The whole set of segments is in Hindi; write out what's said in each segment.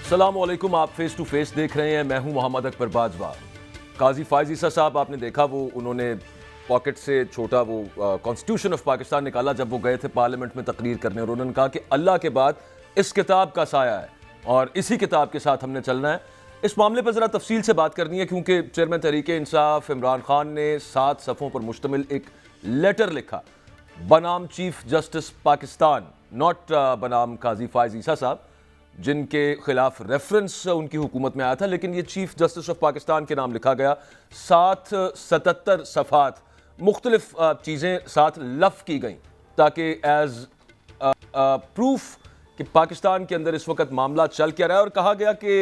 अस्सलामुअलैकुम, आप फेस टू फेस देख रहे हैं। मैं हूं मोहम्मद अकबर बाजवा। काजी फायज ईसा साहब आपने देखा, वो उन्होंने पॉकेट से छोटा वो कॉन्स्टिट्यूशन ऑफ पाकिस्तान निकाला जब वो गए थे पार्लियामेंट में तकरीर करने, और उन्होंने कहा कि अल्लाह के बाद इस किताब का साया है और इसी किताब के साथ हमने चलना है। इस मामले पर ज़रा तफसील से बात करनी है क्योंकि चेयरमैन तहरीक इंसाफ इमरान खान ने 7 सफ़ों पर मुश्तमिल एक लेटर लिखा बनाम चीफ जस्टिस पाकिस्तान, नॉट बनाम काजी फायज ईसा साहब जिनके खिलाफ रेफरेंस उनकी हुकूमत में आया था, लेकिन ये चीफ जस्टिस ऑफ पाकिस्तान के नाम लिखा गया। 77 सफ़ात मुख्तलिफ चीज़ें साथ लफ की गई ताकि एज प्रूफ कि पाकिस्तान के अंदर इस वक्त मामला चल क्या रहा है, और कहा गया कि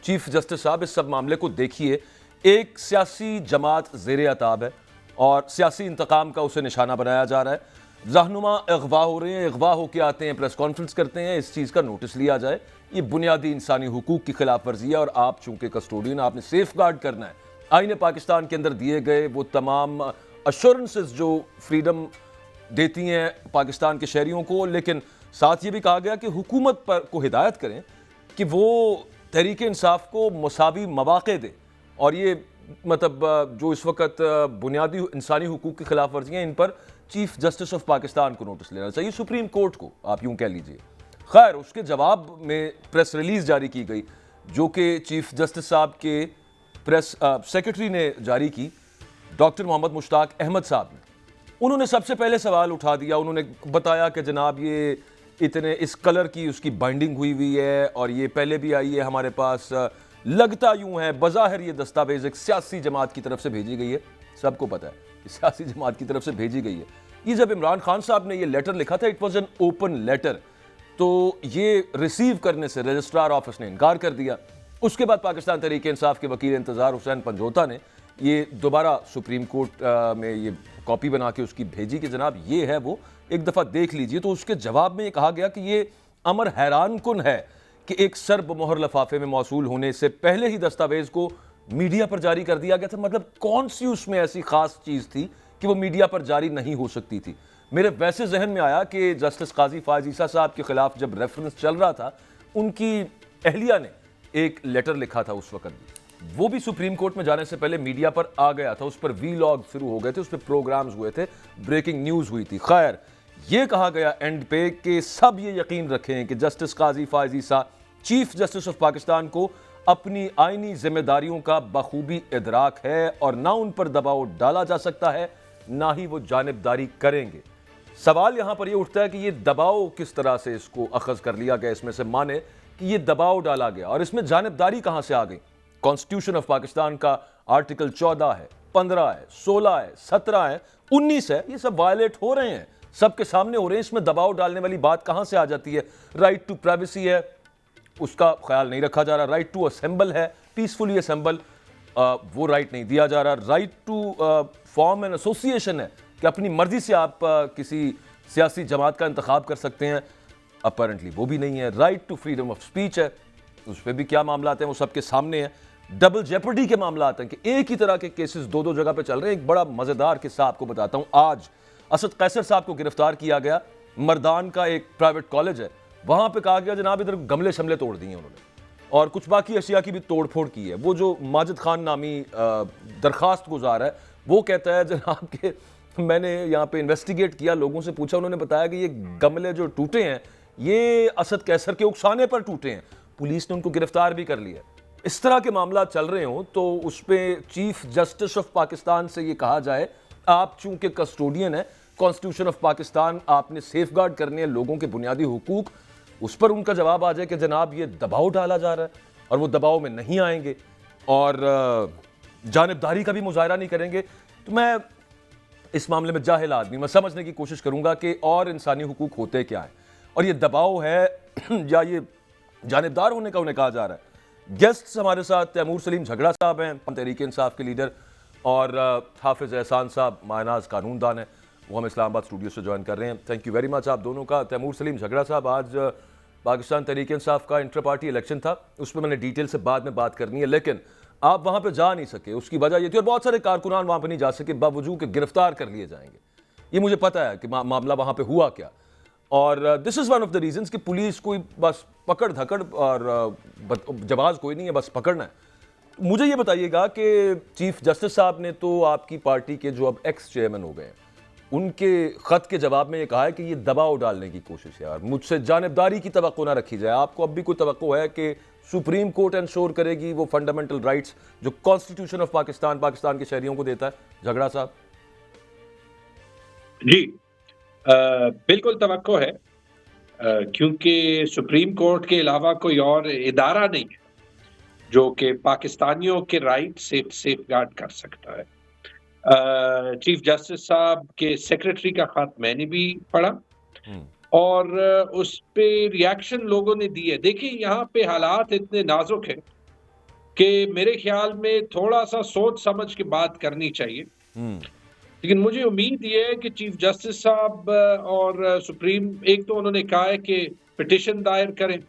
चीफ जस्टिस साहब इस सब मामले को देखिए, एक सियासी जमात ज़ेर अताब है और सियासी इंतकाम का उसे निशाना बनाया जा रहा है। रहनुमा अगवा हो रहे हैं, अगवा होकर आते हैं, प्रेस कॉन्फ्रेंस करते हैं, इस चीज़ का नोटिस लिया जाए। ये बुनियादी इंसानी हुकूक की खिलाफ वर्जी है और आप चूंकि कस्टोडियन, आपने सेफ गार्ड करना है। आईने पाकिस्तान के अंदर दिए गए वो तमाम अश्योरेंसेस जो फ्रीडम देती हैं पाकिस्तान के शहरियों को, लेकिन साथ ये भी कहा गया कि हुकूमत पर को हिदायत करें कि वो तहरीक इंसाफ को मुसावी मौक़े दे। और ये मतलब जो इस वक्त बुनियादी इंसानी हुकूक की खिलाफ वर्जियाँ, इन पर चीफ जस्टिस ऑफ पाकिस्तान को नोटिस लेना चाहिए, सुप्रीम कोर्ट को, आप यूं कह लीजिए। खैर, उसके जवाब में प्रेस रिलीज जारी की गई जो कि चीफ जस्टिस साहब के प्रेस सेक्रेटरी ने जारी की, डॉक्टर मोहम्मद मुश्ताक अहमद साहब ने। उन्होंने सबसे पहले सवाल उठा दिया, उन्होंने बताया कि जनाब ये इतने इस कलर की उसकी बाइंडिंग हुई है और ये पहले भी आई है हमारे पास, लगता यूं है बज़ाहिर ये दस्तावेज एक सियासी जमात की तरफ से भेजी गई है। सबको पता है कि सियासी जमात की तरफ से भेजी गई है। ये जब इमरान खान साहब ने ये लेटर लिखा था, it was an open letter, तो ये रिसीव करने से रजिस्ट्रार ऑफिस ने इनकार कर दिया। उसके बाद पाकिस्तान तहरीक इंसाफ के वकील इंतज़ार हुसैन पंजोता ने ये दोबारा सुप्रीम कोर्ट में ये कॉपी बना के उसकी भेजी कि जनाब ये है वो, एक दफ़ा देख लीजिए। तो उसके जवाब में ये कहा गया कि ये अमर हैरान कुन है कि एक सर्ब मोहर लफाफे में मौसूल होने से पहले ही दस्तावेज को मीडिया पर जारी कर दिया गया था। मतलब कौन सी उसमें ऐसी खास चीज़ थी कि वो मीडिया पर जारी नहीं हो सकती थी। मेरे वैसे जहन में आया कि जस्टिस काजी फायज ईसा साहब के खिलाफ जब रेफरेंस चल रहा था, उनकी अहलिया ने एक लेटर लिखा था उस वक्त भी, वो भी सुप्रीम कोर्ट में जाने से पहले मीडिया पर आ गया था। उस पर वीलॉग शुरू हो गए थे, उस पर प्रोग्राम्स हुए थे, ब्रेकिंग न्यूज़ हुई थी। खैर, ये कहा गया एंड पे कि सब ये यकीन रखें कि justice Qazi Faez Isa chief justice of Pakistan को अपनी आईनी जिम्मेदारियों का बखूबी इदराक है और ना उन पर दबाव डाला जा सकता है, ना ही वो जानिबदारी करेंगे। सवाल यहां पर ये उठता है कि ये दबाव किस तरह से इसको अखज़ कर लिया गया, इसमें से माने कि ये दबाव डाला गया और इसमें जानिबदारी कहां से आ गई। कॉन्स्टिट्यूशन ऑफ पाकिस्तान का आर्टिकल 14 है, 15 है, 16 है, 17 है, 19 है, ये सब वायलेट हो रहे हैं, सबके सामने हो रहे हैं। इसमें दबाव डालने वाली बात कहां से आ जाती है। राइट टू प्राइवेसी है, उसका ख्याल नहीं रखा जा रहा। राइट टू असेंबल है, पीसफुली असेंबल, वो राइट नहीं दिया जा रहा। Right to form an association है कि अपनी मर्जी से आप किसी सियासी जमात का इंतखाब कर सकते हैं, अपरेंटली वो भी नहीं है। Right to freedom of speech है, उस पर भी क्या मामला आते हैं वो सबके सामने है। डबल जेपर्डी के मामला आते हैं कि एक ही तरह के केसेस दो जगह पे चल रहे हैं। एक बड़ा मज़ेदार किस्सा आपको बताता हूँ। आज असद कैसर साहब को गिरफ्तार किया गया, मर्दान का एक प्राइवेट कॉलेज है, वहां पे कहा गया जनाब इधर गमले शमले तोड़ दिए उन्होंने और कुछ बाकी अशिया की भी तोड़ फोड़ की है। वो जो माजिद खान नामी दरखास्त गुजार है, वो कहता है जनाब के मैंने यहाँ पे इन्वेस्टिगेट किया, लोगों से पूछा, उन्होंने बताया कि ये गमले जो टूटे हैं ये असद कैसर के उकसाने पर टूटे हैं। पुलिस ने उनको गिरफ्तार भी कर लिया। इस तरह के मामला चल रहे हों तो उस पर चीफ जस्टिस ऑफ पाकिस्तान से ये कहा जाए, आप चूंकि कस्टोडियन है कॉन्स्टिट्यूशन ऑफ पाकिस्तान, आपने सेफ गार्ड करने हैं लोगों के बुनियादी हुकूक, उस पर उनका जवाब आ जाए कि जनाब ये दबाव डाला जा रहा है और वो दबाव में नहीं आएंगे और जानिबदारी का भी मुजाहरा नहीं करेंगे। तो मैं इस मामले में जाहिल आदमी, मैं समझने की कोशिश करूंगा कि और इंसानी हुकूक होते क्या है और ये दबाव है या ये जानिबदार होने का उन्हें कहा जा रहा है। गेस्ट्स हमारे साथ तैमूर सलीम झगड़ा साहब हैं, तहरीक इंसाफ के लीडर, और हाफिज एहसान साहब मायनाज कानूनदान है, वो हम इस्लामाबाद स्टूडियो से ज्वाइन कर रहे हैं। थैंक यू वेरी मच आप दोनों का। तैमूर सलीम झगड़ा साहब, आज पाकिस्तान तहरीक इंसाफ का इंटर पार्टी इलेक्शन था, उस पर मैंने डिटेल से बाद में बात करनी है, लेकिन आप वहाँ पे जा नहीं सके, उसकी वजह ये थी और बहुत सारे कारकुनान वहाँ पे नहीं जा सके बावजूद के गिरफ्तार कर लिए जाएंगे। ये मुझे पता है कि मामला वहाँ पे हुआ क्या। और this is one of the reasons कि पुलिस कोई बस पकड़ धकड़ और जवाब कोई नहीं है, बस पकड़ना है। मुझे ये बताइएगा कि चीफ जस्टिस साहब ने तो आपकी पार्टी के जो अब एक्स चेयरमैन हो गए हैं, उनके ख़त के जवाब में ये कहा है कि ये दबाव डालने की कोशिश है यार, मुझसे जानिबदारी की तवक्को ना रखी जाए। आपको अब भी कोई तवक्को है कि सुप्रीम कोर्ट इंश्योर करेगी वो फंडामेंटल राइट्स जो कॉन्स्टिट्यूशन ऑफ पाकिस्तान पाकिस्तान के शहरियों को देता है? झगड़ा साहब जी, बिल्कुल तवक्को है, क्योंकि सुप्रीम कोर्ट के अलावा कोई और इदारा नहीं है जो कि पाकिस्तानियों के राइट सेफ गार्ड कर सकता है। चीफ जस्टिस साहब के सेक्रेटरी का खत मैंने भी पढ़ा और उस पे रिएक्शन लोगों ने दिए। देखिए, यहाँ पे हालात इतने नाजुक हैं कि मेरे ख्याल में थोड़ा सा सोच समझ के बात करनी चाहिए। लेकिन मुझे उम्मीद ये है कि चीफ जस्टिस साहब और सुप्रीम, एक तो उन्होंने कहा है कि पिटिशन दायर करें,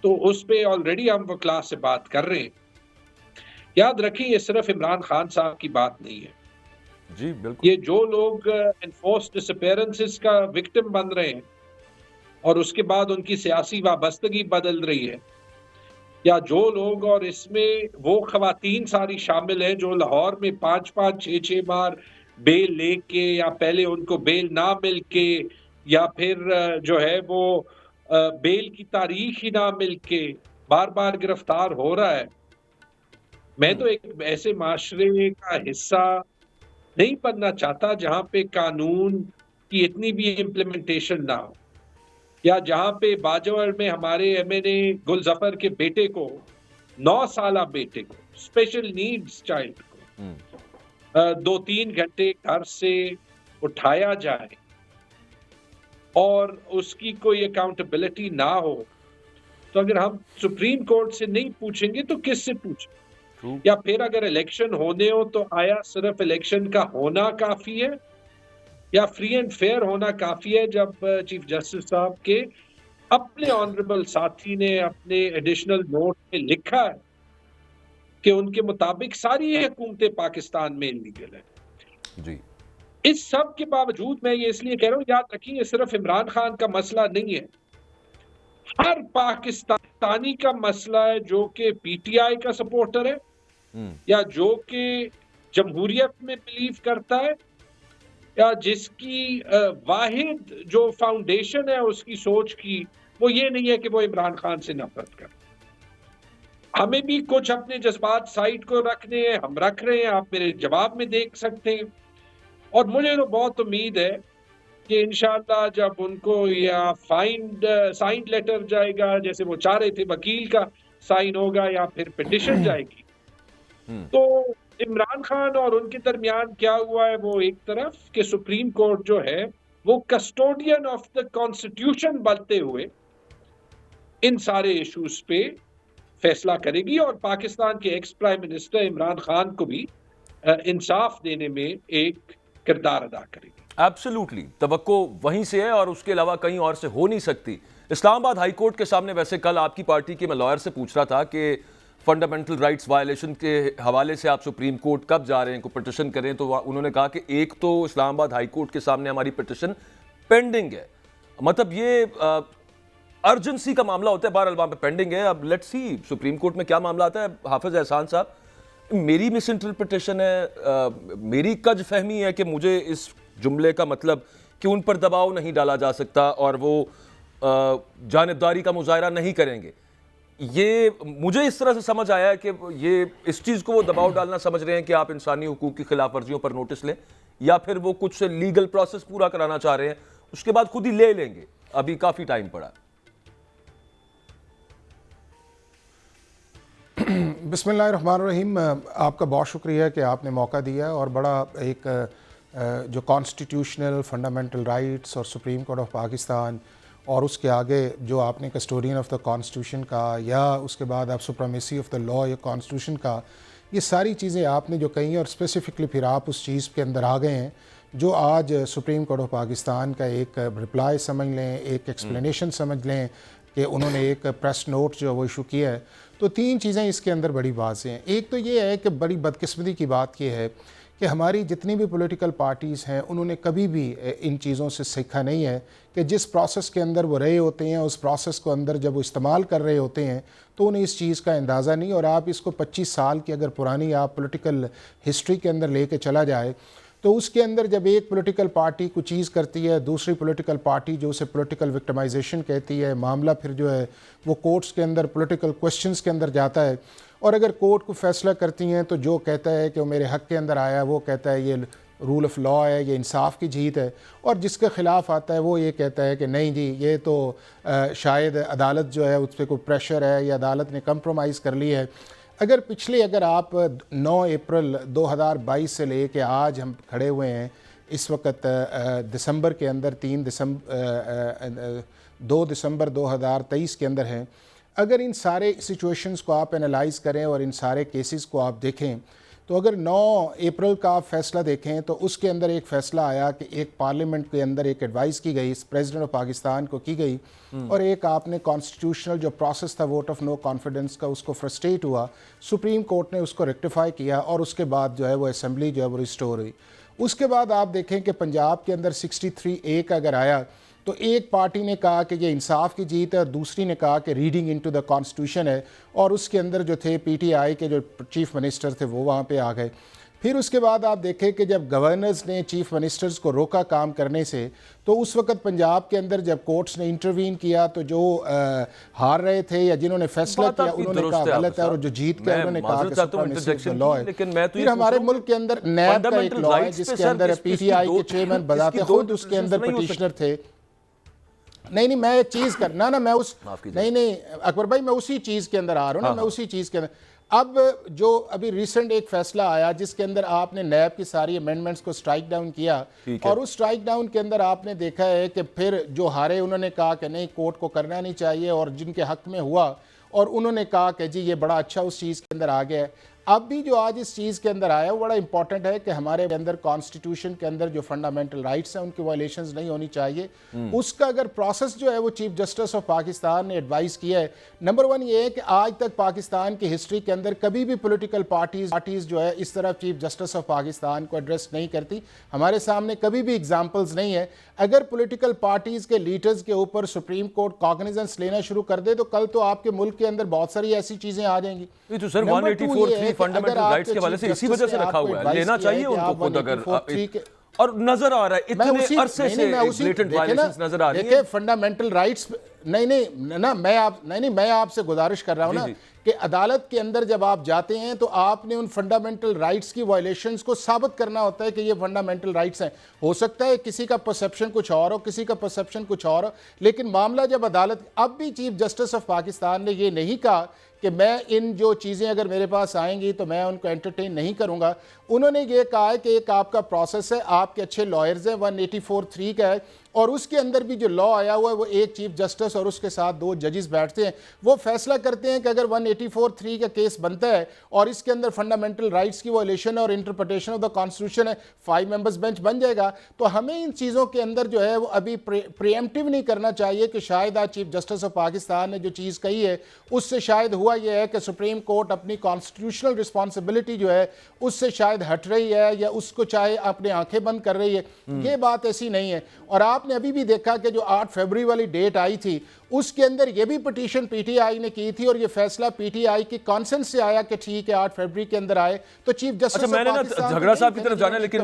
तो उस पे ऑलरेडी हम वो क्लास से बात कर रहे हैं। याद रखिए, ये सिर्फ इमरान खान साहब की बात नहीं है जी, बिल्कुल। ये जो लोग एनफोर्स डिसअपीयरेंसेस का विक्टिम बन रहे हैं और उसके बाद उनकी सियासी वाबस्तगी बदल रही है, या जो लोग, और इसमें वो खवातीन सारी शामिल हैं जो लाहौर में 5-5, 6-6 बार बेल लेके, या पहले उनको बेल ना मिल के, या फिर जो है वो बेल की तारीख ही ना मिल के बार बार गिरफ्तार हो रहा है। मैं तो एक ऐसे माशरे का हिस्सा नहीं बनना चाहता जहां पे कानून की इतनी भी इम्प्लीमेंटेशन ना हो, या जहां पे बाजौर में हमारे एमएनए गुलजफर के बेटे को, 9 साला बेटे को, स्पेशल नीड्स चाइल्ड को 2-3 घंटे घर से उठाया जाए और उसकी कोई अकाउंटेबिलिटी ना हो, तो अगर हम सुप्रीम कोर्ट से नहीं पूछेंगे तो किससे पूछेंगे? या फिर अगर इलेक्शन होने हो तो आया सिर्फ इलेक्शन का होना काफी है, या फ्री एंड फेयर होना काफी है? जब चीफ जस्टिस साहब के अपने ऑनरेबल साथी ने अपने एडिशनल नोट में लिखा है कि उनके मुताबिक सारी हुकूमतें पाकिस्तान में इलीगल है। जी, इस सब के बावजूद मैं ये इसलिए कह रहा हूं, याद रखिए, ये सिर्फ इमरान खान का मसला नहीं है, हर पाकिस्तानी का मसला है जो कि पीटीआई का सपोर्टर है, या जो कि जमहूरियत में बिलीव करता है, या जिसकी वाहिद जो फाउंडेशन है उसकी सोच की वो ये नहीं है कि वो इमरान खान से नफरत करे। हमें भी कुछ अपने जज्बात साइड को रखने हैं, हम रख रहे हैं, आप मेरे जवाब में देख सकते हैं। और मुझे तो बहुत उम्मीद है कि इंशाअल्लाह जब उनको या साइंड लेटर जाएगा, जैसे वो चाह रहे थे, वकील का साइन होगा या फिर पिटिशन जाएगी, तो इमरान खान और उनके दरमियान क्या हुआ है, वो एक तरफ कि सुप्रीम कोर्ट जो है वो कस्टोडियन ऑफ द कॉन्स्टिट्यूशन बनते हुए इन सारे इश्यूज पे फैसला करेगी, और पाकिस्तान के ex prime minister Imran Khan को भी इंसाफ देने में एक किरदार अदा करेगी। एब्सोल्युटली, तवक्को वहीं से है और उसके अलावा कहीं और से हो नहीं सकती। इस्लामाबाद हाई कोर्ट के सामने वैसे कल आपकी पार्टी के, मैं लॉयर से पूछ रहा था कि फंडामेंटल राइट्स वायलेशन के हवाले से आप सुप्रीम कोर्ट कब जा रहे हैं, कोई पिटिशन करें, तो उन्होंने कहा कि एक तो इस्लामाबाद हाई कोर्ट के सामने हमारी पिटिशन पेंडिंग है। मतलब ये अर्जेंसी का मामला होता है, बहरहाल वहाँ पे पेंडिंग है। अब लेट्स सी सुप्रीम कोर्ट में क्या मामला आता है। हाफिज एहसान साहब, मेरी मिस इंटरप्रिटेशन है, मेरी कज फहमी है कि मुझे इस जुमले का मतलब कि उन पर दबाव नहीं डाला जा सकता और वो जानिबदारी का मुजाहरा नहीं करेंगे, ये मुझे इस तरह से समझ आया है कि ये इस चीज़ को वो दबाव डालना समझ रहे हैं कि आप इंसानी हुकूक की खिलाफ वर्जियों पर नोटिस लें, या फिर वो कुछ लीगल प्रोसेस पूरा कराना चाह रहे हैं, उसके बाद खुद ही ले लेंगे, अभी काफ़ी टाइम पड़ा। बिस्मिल्लाहिर्रहमानिर्रहीम। आपका बहुत शुक्रिया कि आपने मौका दिया और बड़ा एक जो कॉन्स्टिट्यूशनल फंडामेंटल राइट्स और सुप्रीम कोर्ट ऑफ पाकिस्तान और उसके आगे जो आपने कस्टोडियन ऑफ द कॉन्स्टिट्यूशन का, या उसके बाद आप सुप्रीमेसी ऑफ द लॉ या कॉन्स्टिट्यूशन का, ये सारी चीज़ें आपने जो कही और स्पेसिफिकली फिर आप उस चीज़ के अंदर आ गए हैं जो आज सुप्रीम कोर्ट ऑफ पाकिस्तान का एक रिप्लाई समझ लें, एक एक्सप्लेनेशन समझ लें कि उन्होंने एक प्रेस नोट जो वो इशू किया है। तो तीन चीज़ें इसके अंदर बड़ी वाज़ेह हैं। एक तो ये है कि बड़ी बदकिस्मती की बात यह है कि हमारी जितनी भी पॉलिटिकल पार्टीज़ हैं उन्होंने कभी भी इन चीज़ों से सीखा नहीं है कि जिस प्रोसेस के अंदर वो रहे होते हैं, उस प्रोसेस को अंदर जब वो इस्तेमाल कर रहे होते हैं तो उन्हें इस चीज़ का अंदाज़ा नहीं। और आप इसको 25 साल की अगर पुरानी आप पॉलिटिकल हिस्ट्री के अंदर लेके चला जाए तो उसके अंदर जब एक पॉलिटिकल पार्टी कुछ चीज़ करती है, दूसरी पॉलिटिकल पार्टी जो उसे पॉलिटिकल विक्टिमाइजेशन कहती है, मामला फिर जो है वो कोर्ट्स के अंदर पॉलिटिकल क्वेश्चंस के अंदर जाता है। और अगर कोर्ट को फैसला करती हैं तो जो कहता है कि वो मेरे हक़ के अंदर आया, वो कहता है ये रूल ऑफ लॉ है, ये इंसाफ की जीत है। और जिसके ख़िलाफ़ आता है वो ये कहता है कि नहीं जी ये तो शायद अदालत जो है उस पर कोई प्रेशर है या अदालत ने कंप्रोमाइज़ कर ली है। अगर आप 9 अप्रैल 2022 से ले कर आज हम खड़े हुए हैं, इस वक्त दिसंबर के अंदर 2 दिसंबर 2023 के अंदर हैं। अगर इन सारे सिचुएशंस को आप एनालाइज़ करें और इन सारे केसेस को आप देखें तो अगर 9 अप्रैल का आप फैसला देखें तो उसके अंदर एक फ़ैसला आया कि एक पार्लियामेंट के अंदर एक एडवाइस की गई प्रेसिडेंट ऑफ पाकिस्तान को की गई और एक आपने कॉन्स्टिट्यूशनल जो प्रोसेस था वोट ऑफ नो कॉन्फिडेंस का उसको फ्रस्ट्रेट हुआ, सुप्रीम कोर्ट ने उसको रेक्टिफाई किया और उसके बाद जो है वो असेंबली जो है वो रिस्टोर हुई। उसके बाद आप देखें कि पंजाब के अंदर 63A का अगर आया तो एक पार्टी ने कहा कि ये इंसाफ की जीत है और दूसरी ने कहा कि रीडिंग इनटू द कॉन्स्टिट्यूशन है। और उसके अंदर जो थे PTI के जो चीफ मिनिस्टर थे वो वहाँ पे आ गए। फिर उसके बाद आप देखें कि जब गवर्नर्स ने चीफ मिनिस्टर्स को रोका काम करने से तो उस वक्त पंजाब के अंदर जब कोर्ट्स ने इंटरवीन किया तो जो हार रहे थे या जिन्होंने फैसला किया उन्होंने कहा गलत है और जो जीत के उन्होंने कहा कि सुप्रीमेसी लॉ है। फिर हमारे मुल्क के अंदर नैब का एक लॉ है जिसके अंदर PTI के चेयरमैन बजाते खुद उसके अंदर पटिशनर थे। नहीं मैं एक चीज़ करना ना मैं उस नहीं अकबर भाई मैं उसी चीज़ के अंदर आ रहा हूँ ना, मैं उसी चीज़ के अंदर। अब जो अभी रिसेंट एक फैसला आया जिसके अंदर आपने नैब की सारी अमेंडमेंट्स को स्ट्राइक डाउन किया और उस स्ट्राइक डाउन के अंदर आपने देखा है कि फिर जो हारे उन्होंने कहा कि नहीं कोर्ट को करना नहीं चाहिए और जिनके हक में हुआ और उन्होंने कहा कि जी ये बड़ा अच्छा उस चीज़ के अंदर आ गया है। अब भी जो आज इस चीज़ के अंदर आया वो बड़ा इंपॉर्टेंट है कि हमारे अंदर कॉन्स्टिट्यूशन के अंदर जो फंडामेंटल राइट्स हैं उनकी वायलेशंस नहीं होनी चाहिए। उसका अगर प्रोसेस जो है वो चीफ जस्टिस ऑफ पाकिस्तान ने एडवाइस किया है। नंबर 1 ये है कि आज तक पाकिस्तान की हिस्ट्री के अंदर कभी भी पॉलिटिकल पार्टीज़ जो है इस तरह चीफ जस्टिस ऑफ पाकिस्तान को एड्रेस नहीं करती। हमारे सामने कभी भी एग्जाम्पल्स नहीं है। अगर पॉलिटिकल पार्टीज़ के लीडर्स के ऊपर सुप्रीम कोर्ट कॉग्निजेंस लेना शुरू कर दे तो कल तो आपके मुल्क के अंदर बहुत सारी ऐसी चीज़ें आ जाएंगी। तो सर 184 फंडामेंटल राइट्स के हवाले से इसी वजह से रखा हुआ है, लेना चाहिए उनको खुद अगर और नजर आ रहा है इतने अरसे से ब्लेटेंट वायलेशंस नजर आ रही है। देखिए फंडामेंटल राइट्स मैं आपसे गुजारिश कर रहा हूं ना कि अदालत के अंदर जब आप जाते हैं तो आपने उन फंडामेंटल राइट्स की वायलेशंस को साबित करना होता है कि ये फंडामेंटल राइट्स हैं। हो सकता है किसी का परसेप्शन कुछ और हो, किसी का परसेप्शन कुछ और हो, लेकिन मामला जब अदालत अब भी चीफ जस्टिस ऑफ पाकिस्तान ने ये नहीं कहा कि मैं इन जो चीज़ें अगर मेरे पास आएंगी तो मैं उनको एंटरटेन नहीं करूंगा। उन्होंने ये कहा है कि एक आपका प्रोसेस है, आपके अच्छे लॉयर्स हैं, 184(3) का है और उसके अंदर भी जो लॉ आया हुआ है वो एक चीफ जस्टिस और उसके साथ 2 जजेस बैठते हैं, वो फैसला करते हैं कि अगर 184(3) का केस बनता है और इसके अंदर फंडामेंटल राइट्स की वायलेशन और इंटरप्रिटेशन ऑफ द कॉन्स्टिट्यूशन है, 5 मेंबर्स बेंच बन जाएगा। तो हमें इन चीज़ों के अंदर जो है वो अभी प्रिएम्प्टिव नहीं करना चाहिए कि शायद आज चीफ जस्टिस ऑफ पाकिस्तान ने जो चीज़ कही है उससे शायद हुआ यह है कि सुप्रीम कोर्ट अपनी कॉन्स्टिट्यूशनल रिस्पॉन्सिबिलिटी जो है उससे शायद हट रही है या उसको चाहे अपने आंखें बंद कर रही है। ये बात ऐसी नहीं है। और आपने अभी भी देखा कि जो 8 फरवरी वाली डेट आई थी उसके अंदर ये भी पिटीशन PTI ने की थी और ये फैसला PTI के कॉन्सेंस से आया कि ठीक है 8 फरवरी के अंदर आए तो चीफ जस्टिस मैंने ना झगड़ा साहब की तरफ जाना लेकिन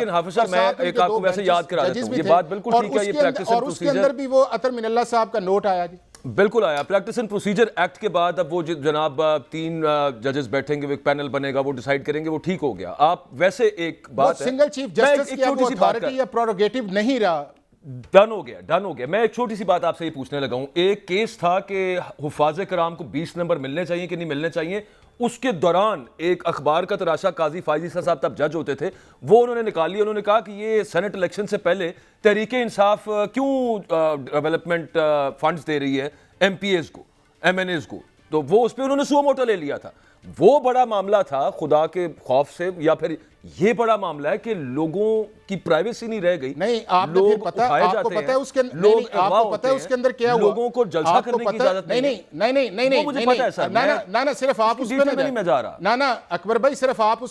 हाफिज साहब मैं एक आपको वैसे याद करा देता हूं, ये बात बिल्कुल ठीक है, ये प्रैक्टिस एंड प्रोसीजर और उसके अंदर भी वो अतर मिनल्ला साहब का नोट आया जी, बिल्कुल आया। प्रैक्टिस एंड प्रोसीजर एक्ट के बाद अब वो जनाब 3 जजेस बैठेंगे, एक पैनल बनेगा, वो डिसाइड करेंगे, वो ठीक हो गया। आप वैसे एक बात सिंगल चीफ जस्टिस की अथॉरिटी या प्रोरोगेटिव नहीं रहा, डन हो गया। मैं एक छोटी सी बात आपसे ये पूछने लगा हूं। एक केस था कि हुफाज कराम को 20 नंबर मिलने चाहिए कि नहीं मिलने चाहिए। उसके दौरान एक अखबार का तराशा काजी फायजी साहब तब जज होते थे, वो उन्होंने निकाली। उन्होंने कहा कि ये सेनेट इलेक्शन से पहले तहरीके इंसाफ क्यों डेवलपमेंट फंड्स दे रही है MPAs को, MNAs को, तो वो उस पर उन्होंने सुओ मोटो ले लिया था। वो बड़ा मामला था खुदा के खौफ से, या फिर ये बड़ा मामला है कि लोगों की प्राइवेसी नहीं रह गई। नहीं, आपको पता है उसके अंदर क्या हुआ? लोगों को जलसा करने की इजाजत नहीं, मुझे पता है सर, ना सिर्फ आप उस पे नहीं मैं जा रहा, ना अकबर भाई, सिर्फ आप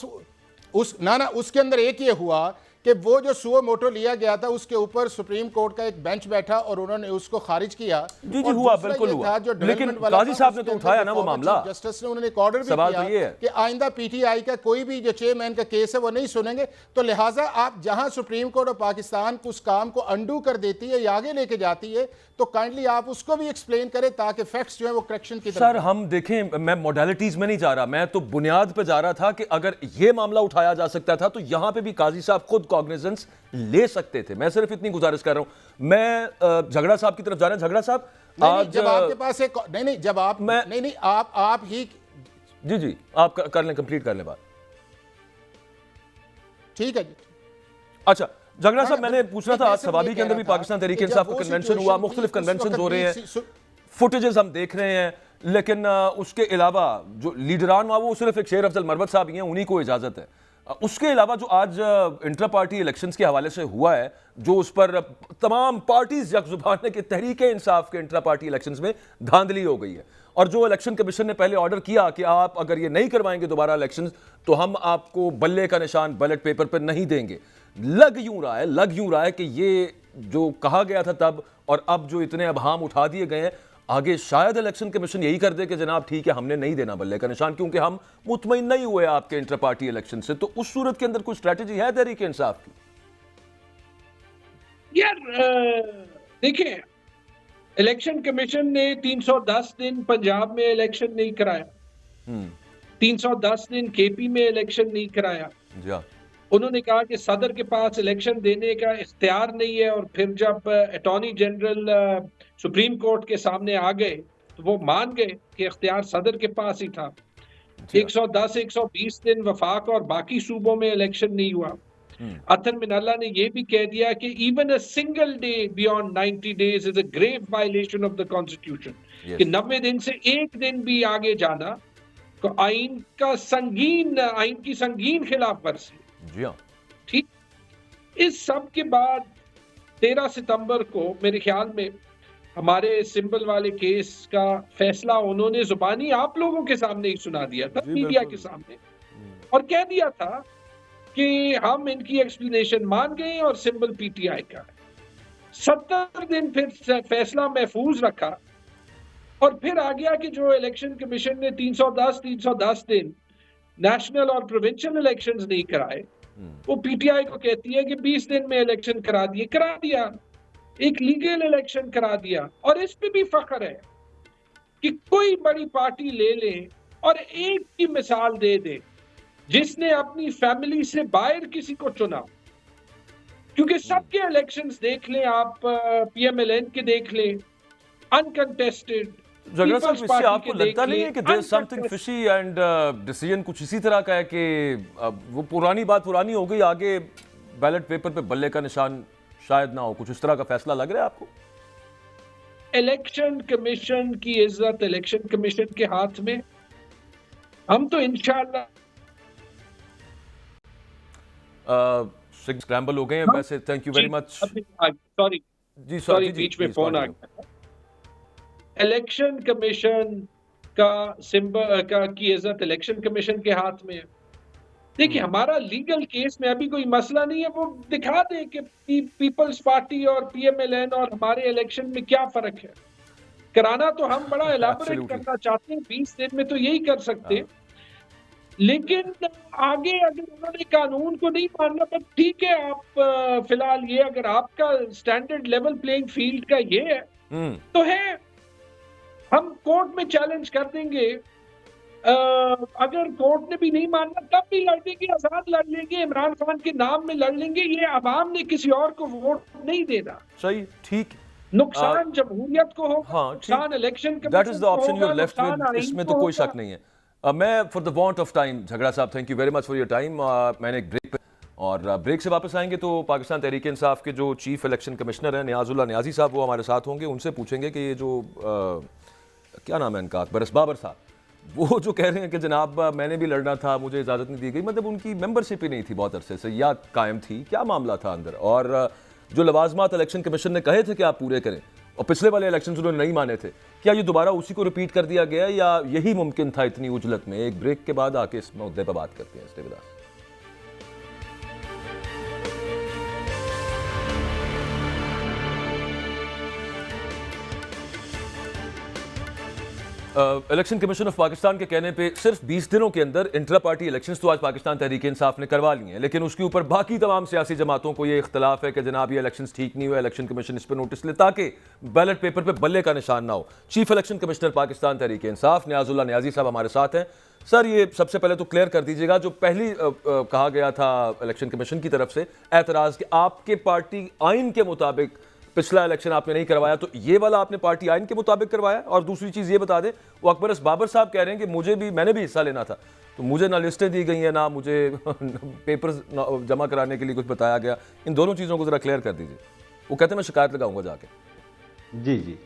उसके अंदर एक ये हुआ कि वो जो सुओ मोटो लिया गया था उसके ऊपर सुप्रीम कोर्ट का एक बेंच बैठा और उन्होंने उसको खारिज किया। जी हुआ, बिल्कुल हुआ, लेकिन काजी साहब ने तो उठाया ना वो मामला। जस्टिस ने उन्होंने एक ऑर्डर भी किया कि आइंदा पीटीआई का कोई भी जो चेयरमैन का केस है वो नहीं सुनेंगे। तो लिहाजा आप जहां सुप्रीम कोर्ट ऑफ पाकिस्तान उस काम को अंडू कर देती है या आगे लेके जाती है तो काइंडली आप उसको भी एक्सप्लेन करें ताकि फैक्ट्स जो है वो करेक्शन की तरफ। सर हम देखें, मैं मॉडलिटीज में नहीं जा रहा, मैं तो बुनियाद पे जा रहा था कि अगर ये मामला उठाया जा सकता था तो यहां पे भी काजी साहब खुद कॉग्निजेंस ले सकते थे। मैं सिर्फ इतनी गुजारिश कर रहा हूं। मैं झगड़ा साहब की तरफ जा रहा हूं। झगड़ा साहब आज जब आपके पास एक नहीं जब आप नहीं आप ही जी आप कर लें, कंप्लीट कर लें बात। ठीक है जी। अच्छा झगड़ा साहब, मैंने पूछना था, आज सवाबी के अंदर भी पाकिस्तान तहरीक इंसाफ का कन्वेंशन हुआ, मुख्तलिफ कन्वेंशन हो रहे हैं, फुटेजेस हम देख रहे हैं, लेकिन उसके अलावा जो लीडरान हुआ वो सिर्फ एक शेर अफजल मरवत साहब ही हैं, उन्हीं को इजाजत है। उसके अलावा जो आज इंटर पार्टी इलेक्शंस के हवाले से हुआ है, जो उस पर तमाम पार्टीज यकजुबान है कि तहरीक इंसाफ के इंटर पार्टी इलेक्शंस में धांधली हो गई है, और जो इलेक्शन कमीशन ने पहले ऑर्डर किया कि आप अगर ये नहीं करवाएंगे दोबारा इलेक्शंस तो हम आपको बल्ले का निशान बैलेट पेपर पर नहीं देंगे। लग यूं रहा है कि ये जो कहा गया था तब और अब जो इतने अबहाम उठा दिए गए हैं, आगे शायद इलेक्शन कमीशन यही कर दे कि जनाब ठीक है हमने नहीं देना बल्ले का निशान, क्योंकि हम मुतमईन नहीं हुए आपके इंटर पार्टी इलेक्शन से। तो उस सूरत के अंदर कोई स्ट्रेटजी है तहरीक इंसाफ की? यार देखिए, इलेक्शन कमीशन ने 310 दिन पंजाब में इलेक्शन नहीं कराया, 310 दिन केपी में इलेक्शन नहीं कराया। उन्होंने कहा कि सदर के पास इलेक्शन देने का इख्तियार नहीं है, और फिर जब अटॉर्नी जनरल सुप्रीम कोर्ट के सामने आ गए तो वो मान गए कि इख्तियार सदर के पास ही था। 110-120 दिन वफाक और बाकी सूबों में इलेक्शन नहीं हुआ। अथन मिनल्ला ने यह भी कह दिया कि even a single day beyond 90 days is a grave violation of the constitution, कि 90 दिन से एक दिन भी आगे जाना तो आइन की संगीन खिलाफ वर्जी। ठीक, इस सब के बाद 13 सितंबर को मेरे ख्याल में हमारे सिंबल वाले केस का फैसला उन्होंने जुबानी आप लोगों के सामने ही सुना दिया था, मीडिया के सामने, और कह दिया था कि हम इनकी एक्सप्लेनेशन मान गए और सिंबल पीटीआई का है। 70 दिन फिर फैसला महफूज रखा और फिर आ गया कि जो इलेक्शन कमीशन ने 310 दिन नेशनल और प्रोविंशियल इलेक्शंस नहीं कराए, वो पीटीआई को कहती है कि 20 दिन में इलेक्शन करा दिया, एक लीगल इलेक्शन करा दिया। और इस पे भी फख्र है कि कोई बड़ी पार्टी ले ले और एक की मिसाल दे दे जिसने अपनी फैमिली से बाहर किसी को चुना, क्योंकि सबके इलेक्शंस देख लें आप, पीएमएलएन के देख लें, अनकंटेस्टेड। झगड़ा साहब, इससे आपको लगता नहीं है कि there something fishy and decision कुछ इसी तरह का है कि वो पुरानी बात पुरानी हो गई, आगे बैलेट पेपर पे बल्ले का निशान शायद ना हो, कुछ इस तरह का फैसला लग रहा है आपको? इलेक्शन कमीशन की इज्जत इलेक्शन कमीशन के हाथ में, हम तो इंशाअल्लाह स्क्रैम्बल हो गए हैं वैसे। Thank you very much. Sorry बीच में फोन आ गया। इलेक्शन कमीशन का सिंबल की इज्जत इलेक्शन कमीशन के हाथ में है। देखिए, हमारा लीगल केस में अभी कोई मसला नहीं है, वो दिखा दे कि पीपल्स पार्टी और पीएमएलएन और हमारे इलेक्शन में क्या फर्क है। कराना तो हम बड़ा एलाबोरेट करना चाहते हैं, 20 दिन में तो यही कर सकते हैं, लेकिन आगे अगर उन्होंने कानून को नहीं मानना, पर ठीक है, आप फिलहाल ये अगर आपका स्टैंडर्ड लेवल प्लेइंग फील्ड का ये है तो है, हम कोर्ट में चैलेंज कर देंगे। अगर कोर्ट ने भी नहीं मानना तब भी लड़ लेंगे, आजाद लड़ लेंगे, इमरान खान के नाम में लड़ लेंगे। ये अवाम ने किसी और को वोट नहीं देना। सही, ठीक। नुकसान जमहूरियत को होगा, नुकसान इलेक्शन कमीशन को होगा, that is the option you are left with, इसमें तो कोई शक नहीं है। मैं for the want of time, झगड़ा साहब thank you very much for your time. मैंने एक ब्रेक पे, और ब्रेक से वापस आएंगे तो पाकिस्तान तहरीक इंसाफ के जो चीफ इलेक्शन कमिश्नर हैं नियाजुल्लाह नियाजी साहब, वो हमारे साथ होंगे। उनसे पूछेंगे कि ये जो क्या नाम है इनका, अकबर बाबर साहब, वो जो कह रहे हैं कि जनाब मैंने भी लड़ना था, मुझे इजाज़त नहीं दी गई, मतलब उनकी मेंबरशिप ही नहीं थी बहुत अरसे से या कायम थी, क्या मामला था अंदर, और जो लवाजमात इलेक्शन कमीशन ने कहे थे कि आप पूरे करें और पिछले वाले इलेक्शन उन्होंने नहीं माने थे, क्या ये दोबारा उसी को रिपीट कर दिया गया या यही मुमकिन था इतनी उजलत में? एक ब्रेक के बाद आके इस मुद्दे पर बात करते हैं। Stay with us. Election commission of Pakistan के कहने पे सिर्फ 20 दिनों के अंदर इंट्रा पार्टी इलेक्शंस तो आज पाकिस्तान तहरीक इंसाफ ने करवा लिए हैं, लेकिन उसके ऊपर बाकी तमाम सियासी जमातों को ये इख्तलाफ है कि जनाब ये इलेक्शंस ठीक नहीं हुए, इलेक्शन कमीशन इस पर नोटिस ले ताकि बैलेट पेपर पे बल्ले का निशान ना हो। Chief election commissioner Pakistan Tehreek Insaf नियाजुल्लाह Niazi साहब हमारे साथ हैं। सर, ये सबसे पहले तो क्लियर कर दीजिएगा, जो पहली कहा गया था इलेक्शन कमीशन की तरफ से एतराज़ कि आपके पार्टी आइन के मुताबिक पिछला इलेक्शन आपने नहीं करवाया, तो ये वाला आपने पार्टी आइन के मुताबिक करवाया। और दूसरी चीज़ ये बता दें, वो अकबर अस बाबर साहब कह रहे हैं कि मैंने भी हिस्सा लेना था, तो मुझे ना लिस्टें दी गई हैं ना मुझे पेपर्स जमा कराने के लिए कुछ बताया गया। इन दोनों चीज़ों को ज़रा क्लियर कर दीजिए। वो कहते हैं मैं शिकायत लगाऊंगा जाके। जी जी,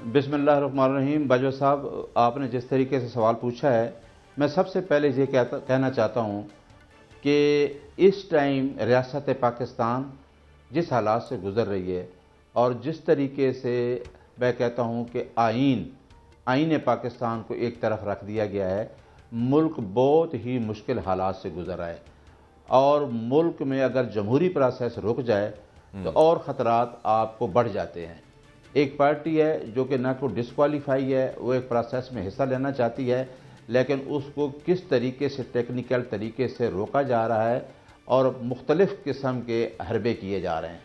बिस्मिल्लाहिर्रहमानिर्रहीम। बाजवा साहब, आपने जिस तरीके से सवाल पूछा है, मैं सबसे पहले ये कहना चाहता हूँ कि इस टाइम रियासत पाकिस्तान जिस हालात से गुज़र रही है और जिस तरीके से मैं कहता हूँ कि आइन पाकिस्तान को एक तरफ रख दिया गया है, मुल्क बहुत ही मुश्किल हालात से गुज़र रहा है। और मुल्क में अगर जमहूरी प्रोसेस रुक जाए तो और ख़तरात आपको बढ़ जाते हैं। एक पार्टी है जो कि ना को डिस्क्वालीफाई है, वो एक प्रोसेस में हिस्सा लेना चाहती है, लेकिन उसको किस तरीके से टेक्निकल तरीके से रोका जा रहा है और मुख्तलिफ़ किस्म के हरबे किए जा रहे हैं।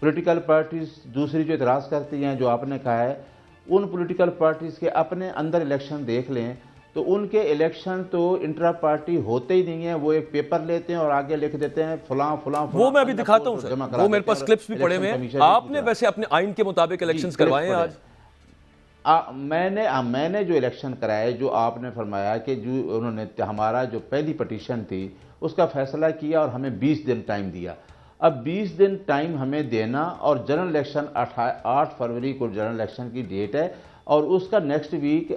पॉलिटिकल पार्टीज़ दूसरी जो इतराज़ करती हैं, जो आपने कहा है, उन पॉलिटिकल पार्टीज़ के अपने अंदर इलेक्शन देख लें तो उनके इलेक्शन तो इंट्रा पार्टी होते ही नहीं है। वो एक पेपर लेते हैं और आगे लिख देते हैं फलां फलां। वो मैं अभी दिखाता हूँ सर, वो मेरे पास क्लिप्स भी पड़े हुए हैं। आपने वैसे अपने आइन के मुताबिक इलेक्शंस करवाए हैं आज? मैंने जो इलेक्शन कराए, जो आपने फरमाया कि जो उन्होंने हमारा जो पहली पटिशन थी उसका फैसला किया और हमें 20 दिन टाइम दिया। अब 20 दिन टाइम हमें देना, और जनरल इलेक्शन 8 फरवरी को जनरल इलेक्शन की डेट है और उसका नेक्स्ट वीक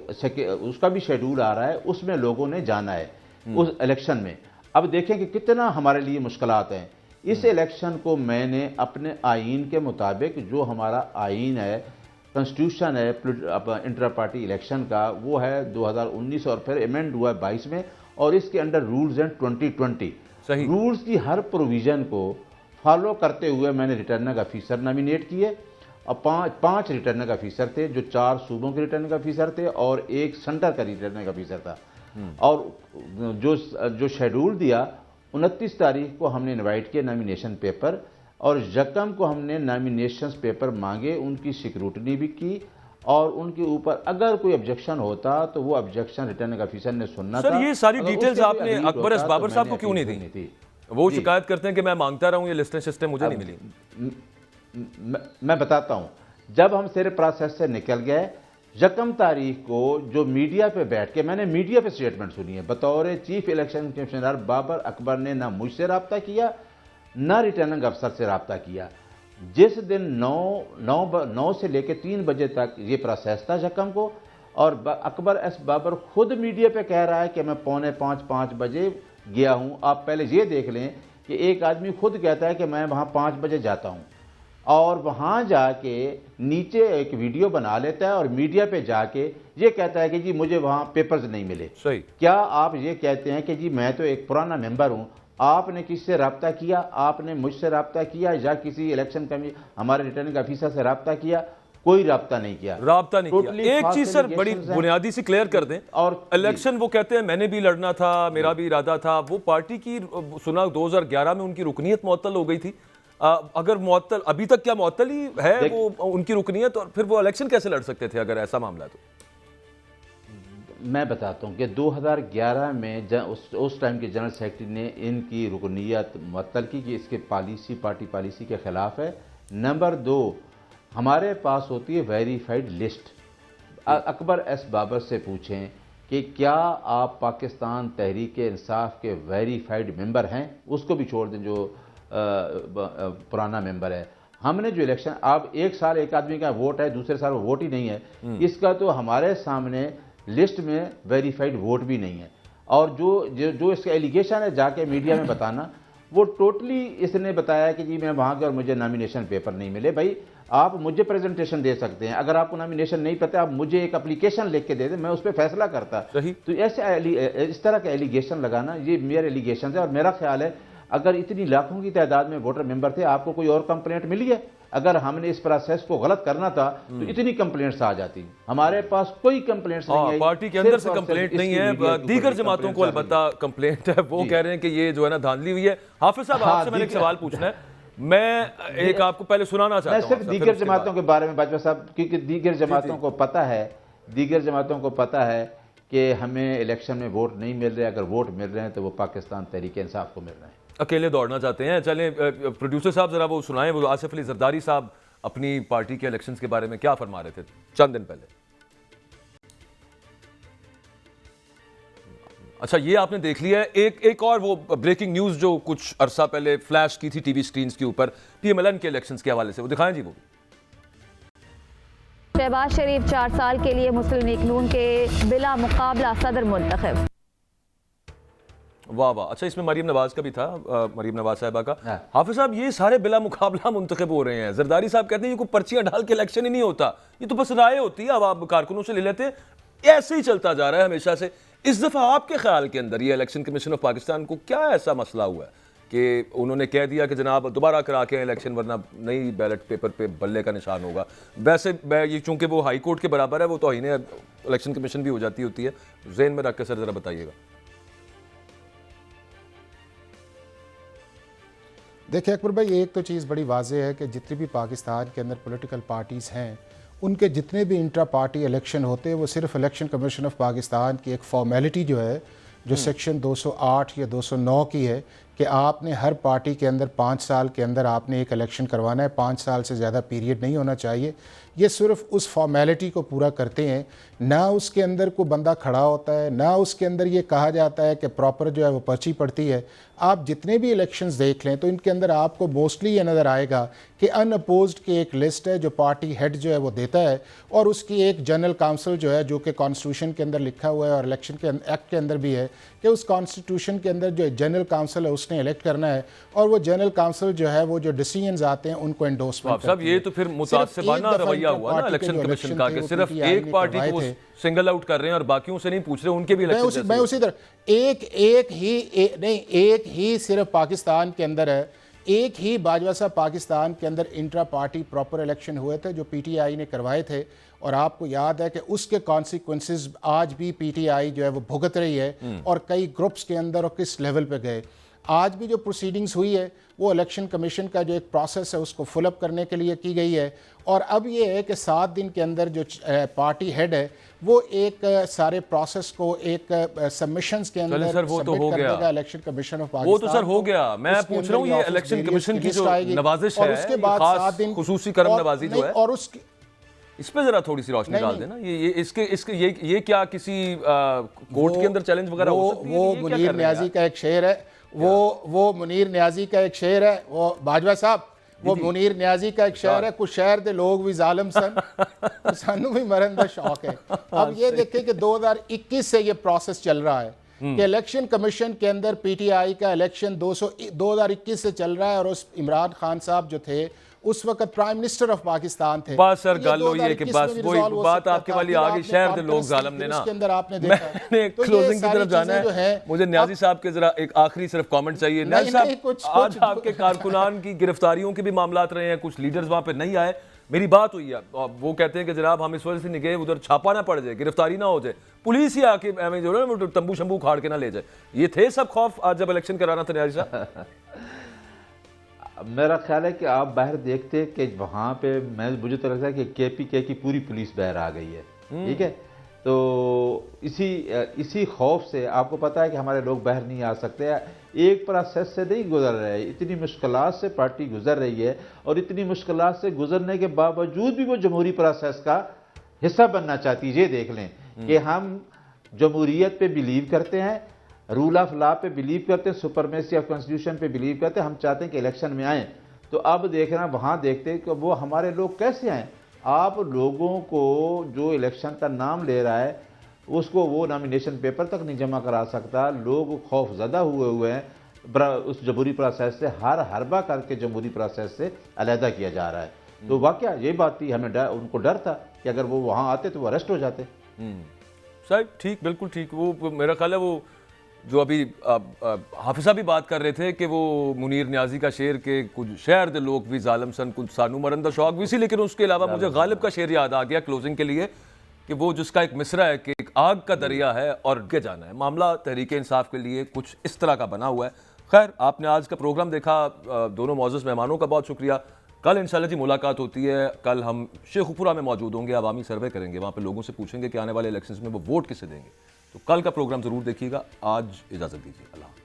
उसका भी शेड्यूल आ रहा है, उसमें लोगों ने जाना है उस इलेक्शन में। अब देखें कि कितना हमारे लिए मुश्किलात हैं। इस इलेक्शन को मैंने अपने आइन के मुताबिक, जो हमारा आइन है, कॉन्स्टिट्यूशन है इंटर पार्टी इलेक्शन का, वो है 2019 और फिर अमेंड हुआ है 22 में, और इसके अंडर रूल्स हैं 2020। सही रूल्स की हर प्रोविज़न को फॉलो करते हुए मैंने रिटर्निंग ऑफिसर नॉमिनेट किए, और पाँच रिटर्निंग ऑफिसर थे, जो 4 सूबों के रिटर्निंग ऑफिसर थे और एक सेंटर का रिटर्निंग ऑफिसर था। और जो शेड्यूल दिया 29 तारीख को हमने इनवाइट किए नॉमिनेशन पेपर, और यकम को हमने नॉमिनेशन पेपर मांगे, उनकी सिक्रूटनी भी की, और उनके ऊपर अगर कोई ऑब्जेक्शन होता तो वो ऑब्जेक्शन रिटर्निंग ऑफिसर ने सुनना था। सर, ये सारी डिटेल्स आपने अकबर अस बाबर साहब को क्यों नहीं दी? वो शिकायत करते हैं कि मैं मांगता रहा हूं, ये लिस्टें शिस्टें मुझे नहीं मिली। मैं बताता हूं, जब हम सारे प्रोसेस से निकल गए, यकम तारीख को जो मीडिया पे बैठ के मैंने मीडिया पे स्टेटमेंट सुनी है, बतौर chief election commissioner Babar Akbar ने ना मुझसे रब्ता किया ना रिटर्निंग अफसर से रब्ता किया। जिस दिन 9 से लेकर 3 बजे तक ये प्रोसेस था यकम को, और अकबर एस बाबर खुद मीडिया पे कह रहा है कि मैं 4:45 बजे गया हूँ। आप पहले ये देख लें कि एक आदमी खुद कहता है कि मैं वहाँ 5 बजे जाता हूँ, और वहाँ जाके नीचे एक वीडियो बना लेता है और मीडिया पे जाके ये कहता है कि जी मुझे वहाँ पेपर्स नहीं मिले। सही। क्या आप ये कहते हैं कि जी मैं तो एक पुराना मेंबर हूँ, आपने किससे रब्ता किया? आपने मुझसे रब्ता किया या किसी इलेक्शन कमीशन हमारे रिटर्निंग ऑफिसर से रब्ता किया? कोई रब्ता नहीं किया। एक चीज सर बड़ी बुनियादी से क्लियर कर दें, और इलेक्शन वो कहते हैं मैंने भी लड़ना था, मेरा भी इरादा था, वो पार्टी की सुना 2011 में उनकी रुकनीयत मुअत्तल हो गई थी। अगर मुअत्तल अभी तक क्या मुअत्तल ही है वो उनकी रुकनीयत, और फिर वो इलेक्शन कैसे लड़ सकते थे अगर ऐसा मामला? तो मैं बताता हूँ कि 2011 में उस टाइम के जनरल सेक्रेटरी ने इनकी रुकनीयत मुअत्तल की कि इसके पार्टी पॉलिसी के ख़िलाफ़ है। नंबर 2, हमारे पास होती है verified list. Akbar S Babar से पूछें कि क्या आप पाकिस्तान तहरीक इंसाफ के वेरीफाइड मेंबर हैं? उसको भी छोड़ दें जो पुराना मेंबर है। हमने जो इलेक्शन, अब एक साल एक आदमी का वोट है, दूसरे साल वोट ही नहीं है, इसका तो हमारे सामने लिस्ट में वेरीफाइड वोट भी नहीं है। और जो इसका एलिगेशन है जाके मीडिया में बताना, वो टोटली इसने बताया कि जी मैं वहाँ गया और मुझे नॉमिनेशन पेपर नहीं मिले। भाई आप मुझे प्रेजेंटेशन दे सकते हैं, अगर आपको नॉमिनेशन नहीं पता आप मुझे एक एप्लीकेशन लिख के दे दें, मैं उस पर फैसला करता। तो ऐसे इस तरह का एलिगेशन लगाना, ये मेरे एलिगेशन है। और मेरा ख्याल है अगर इतनी लाखों की तादाद में वोटर मेंबर थे, आपको कोई और कंप्लेंट मिली है? अगर हमने इस प्रोसेस को गलत करना था तो इतनी कंप्लेंट्स आ जाती। हमारे पास कोई कंप्लेंट्स नहीं है, पार्टी के अंदर से कंप्लेंट नहीं है, दीगर जमातों को अलबत्ता कंप्लेंट है। वो कह रहे हैं कि ये जो है ना धांधली हुई है। हाफिज साहब, आपसे मैंने एक सवाल पूछना है, मैं एक आपको पहले सुनाना चाहता हूं। मैं सिर्फ दीगर जमातों के बारे में बाजवा साहब, क्योंकि दीगर जमातों को पता है कि हमें इलेक्शन में वोट नहीं मिल रहे। अगर वोट मिल रहे हैं तो वो पाकिस्तान तहरीक इंसाफ को मिल रहे हैं। अकेले दौड़ना चाहते हैं। चलें प्रोड्यूसर साहब जरा वो सुनाएं, वो आसिफ अली जरदारी साहब अपनी पार्टी के इलेक्शंस के बारे में क्या फरमा रहे थे चंद दिन पहले। अच्छा, ये आपने देख लिया है। एक और वो ब्रेकिंग न्यूज़ जो कुछ अरसा पहले फ्लैश की थी टीवी स्क्रीन के ऊपर PMLN के इलेक्शंस के हवाले से, वो दिखाएं जी। वो शहबाज शरीफ 4 साल के लिए मुस्लिम लीग नून के बिला मुकाबला सदर मुंतखब। वाह वाह। अच्छा, इसमें मरीम नवाज का भी था, मरीम नवाज साहिबा का। हाफिज साहब, ये सारे बिला मुकाबला मुंतखब हो रहे हैं। जरदारी साहब कहते हैं ये कोई पर्चियां डाल के इलेक्शन ही नहीं होता, ये तो बस राय होती है, अब आप कारकुनों से ले लेते हैं, ऐसे ही चलता जा रहा है हमेशा से। इस दफा आपके ख्याल के अंदर ये इलेक्शन कमीशन ऑफ पाकिस्तान को क्या ऐसा मसला हुआ है कि उन्होंने कह दिया कि जनाब दोबारा करा के इलेक्शन, वरना नई बैलेट पेपर पे बल्ले का निशान होगा। वैसे ये चूंकि वो हाई कोर्ट के बराबर है, वो तो ही इलेक्शन कमीशन भी हो जाती होती है। ज़हन में रख के सर जरा बताइएगा। देखिए अकबर भाई, एक तो चीज़ बड़ी वाज़ेह है कि जितनी भी पाकिस्तान के अंदर पॉलिटिकल पार्टीज़ हैं, उनके जितने भी इंट्रा पार्टी इलेक्शन होते हैं वो सिर्फ इलेक्शन कमीशन ऑफ पाकिस्तान की एक फॉर्मेलिटी जो है, जो सेक्शन 208 या 209 की है कि आपने हर पार्टी के अंदर 5 साल के अंदर आपने एक इलेक्शन करवाना है, 5 साल से ज़्यादा पीरियड नहीं होना चाहिए। ये सिर्फ उस फॉर्मेलिटी को पूरा करते हैं, ना उसके अंदर कोई बंदा खड़ा होता है, ना उसके अंदर ये कहा जाता है कि प्रॉपर जो है वो पर्ची पड़ती है। आप जितने भी इलेक्शंस देख लें तो इनके अंदर आपको मोस्टली ये नज़र आएगा कि अनअपोज्ड की एक लिस्ट है जो पार्टी हेड जो है वो देता है, और उसकी एक जनरल काउंसिल जो है, जो कि कॉन्स्टिट्यूशन के अंदर लिखा हुआ है और इलेक्शन के एक्ट के अंदर भी है कि उस कॉन्स्टिट्यूशन के अंदर जो जनरल काउंसिल है उसने इलेक्ट करना है, और वो जनरल काउंसिल जो है वो जो डिसीजंस आते हैं उनको एंडोर्समेंट साहब, ये तो फिर मुतासिबाना रवैया हुआ ना इलेक्शन कमीशन का, कि सिर्फ एक पार्टी को सिंगल आउट कर रहे हैं और बाकियों से नहीं पूछ रहे, उनके भी इलेक्शन। मैं उसी तरह एक ही सिर्फ पाकिस्तान के अंदर है, एक ही बाजवा साहब पाकिस्तान के अंदर इंट्रा पार्टी प्रॉपर इलेक्शन हुए थे जो PTI ने करवाए थे, और आपको याद है कि उसके कॉन्सिक्वेंसेस आज भी PTI जो है वो भुगत रही है, और कई ग्रुप्स के अंदर और किस लेवल पे गए। आज भी जो प्रोसीडिंग्स हुई है वो इलेक्शन कमीशन का जो एक प्रोसेस है उसको फुलअप करने के लिए की गई है, और अब ये है कि 7 दिन के अंदर जो पार्टी हेड है वो एक सारे प्रोसेस को एक सबमिशंस के अंदर सर वो तो हो गया इलेक्शन कमीशन ऑफ पाकिस्तान। वो तो सर हो गया, मैं पूछ रहा हूँ ये इलेक्शन कमीशन की जो नवाजिश है, उसके बाद 7 दिन खुसूसी करम नवाजी जो है, और उसकी इस पे जरा थोड़ी सी रोशनी डाल देना। ये क्या किसी कोर्ट के अंदर चैलेंज वगैरह हो सकती है? वो मुनीर न्याजी का एक शेर है, वो मुनीर न्याजी का एक शेर है, वो बाजवा साहब वो मुनीर न्याजी का एक शेर है, कुछ शहर दे लोग भी जालिम सन, सानू भी मरन का शौक है। अब ये देखें कि 2021 से ये प्रोसेस चल रहा है कि इलेक्शन कमीशन के अंदर PTI का इलेक्शन 2021 से चल रहा है, और उस इमरान खान साहब जो थे उस वक्त प्राइम मिनिस्टर ऑफ पाकिस्तान थे। बस सर गल हुई है कि बस वही बात आपके वाली आ गई, शहर के लोग जालिम ने ना। मैंने क्लोजिंग की तरफ जाना है, मुझे न्याजी साहब के जरा एक आखिरी सिर्फ कमेंट चाहिए। न्याजी साहब, आज आपके कारकुनान की गिरफ्तारियों के भी मामलात रहे हैं, कुछ लीडर्स वहां पे नहीं आए, मेरी बात हुई है, वो कहते हैं कि जनाब हम इस वजह से नहीं गए, उधर छापा ना पड़ जाए, गिरफ्तारी ना हो जाए, पुलिस ही आके जो है ना तंबू शंबू खाड़ के ना ले जाए। ये थे सब खौफ आज जब इलेक्शन कराना था न्याजी साहब? मेरा ख्याल है कि आप बाहर देखते कि वहाँ पे मुझे तो लगता है कि KPK की पूरी पुलिस बाहर आ गई है, ठीक है। तो इसी खौफ से आपको पता है कि हमारे लोग बाहर नहीं आ सकते, एक प्रोसेस से नहीं गुजर रहे, इतनी मुश्किलात से पार्टी गुजर रही है, और इतनी मुश्किलात से गुजरने के बावजूद भी वो जमहूरी प्रोसेस का हिस्सा बनना चाहती है। ये देख लें कि हम जमहूरियत पे बिलीव करते हैं, रूल ऑफ लॉ पे बिलीव करते हैं, सुपरमेसी ऑफ कॉन्स्टिट्यूशन पे बिलीव करते हैं, हम चाहते हैं कि इलेक्शन में आएँ। तो अब देखना वहाँ देखते हैं कि वो हमारे लोग कैसे आएँ। आप लोगों को जो इलेक्शन का नाम ले रहा है उसको वो नॉमिनेशन पेपर तक नहीं जमा करा सकता, लोग खौफजदा हुए हैं उस जमहूरी प्रोसेस से, हर हरबा करके जमहूरी प्रोसेस से अलहदा किया जा रहा है। तो वाकया ये बात थी, हमें उनको डर था कि अगर वो वहाँ आते तो वो अरेस्ट हो जाते। साहब ठीक, बिल्कुल ठीक। वो मेरा ख्याल है वो जो अभी हाफिज़ा भी बात कर रहे थे कि वो मुनीर न्याजी का शेर के कुछ शहर दे लोग भी जालम सन कुछ सानू मरंदा शौक भी सी, लेकिन उसके अलावा मुझे गालिब का शेर याद आ गया क्लोजिंग के लिए कि वो जिसका एक मिसरा है कि एक आग का दरिया है और के जाना है। मामला तहरीक इंसाफ के लिए कुछ इस तरह का बना हुआ है। खैर, आपने आज का प्रोग्राम देखा, दोनों मौजूद मेहमानों का बहुत शुक्रिया। कल इंशाल्लाह जी मुलाकात होती है। कल हम शेखुपुरा में मौजूद होंगे, अवामी सर्वे करेंगे, वहाँ पे लोगों से पूछेंगे कि आने वाले इलेक्शंस में वो वोट किसे देंगे। तो कल का प्रोग्राम ज़रूर देखिएगा। आज इजाज़त दीजिए, अल्लाह।